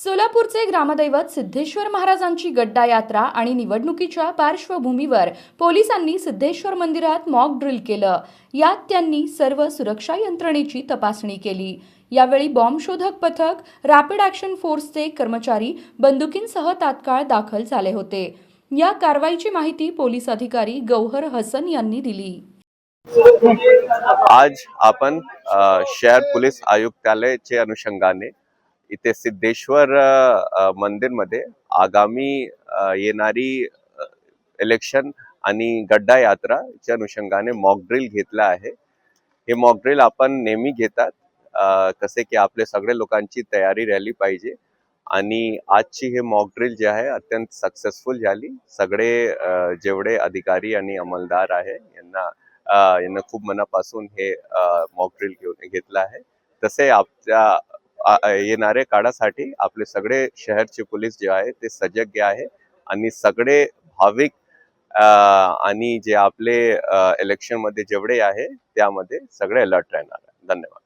सोलापूरचे ग्रामदैवत सिद्धेश्वर महाराजांची गड्डा यात्रा आणि निवडणुकीच्या पार्श्वभूमीवर पोलिसांनी सिद्धेश्वर मंदिरात मॉक ड्रिल केलं। यात त्यांनी सर्व सुरक्षा यंत्रणेची तपासणी केली। यावेळी बॉम्बशोधक पथक, रॅपिड ॲक्शन फोर्सचे कर्मचारी बंदुकींसह तात्काळ दाखल झाले होते। या कारवाईची माहिती पोलीस अधिकारी गौहर हसन यांनी दिली। आज आपण शहर पोलीस आयुक्तालयाचे अनुषंगाने इथे सिद्धेश्वर मंदिर मध्ये आगामी येणारी इलेक्शन आणि गड्डा यात्राच्या अनुषंगाने मॉक ड्रिल घेतला आहे। हे मॉक ड्रिल आपण नेहमी घेतात, कसे की आपले सगळे लोकांची तयारी राहिली पाहिजे आणि आजची हे मॉक ड्रिल जे आहे अत्यंत सक्सेसफुल झाली। सगळे जेवढे अधिकारी आणि अंमलदार आहे यांना खूप मनापासून हे मॉक ड्रिल घेतला आहे। तसे आपल्या येणाऱ्या काळासाठी आपले सगळे शहरचे पोलीस जे आहे ते सजग आहे आणि सगळे भाविक आणि जे आपले इलेक्शन मध्ये जेवढे आहे त्यामध्ये सगळे अलर्ट राहणार आहे। धन्यवाद।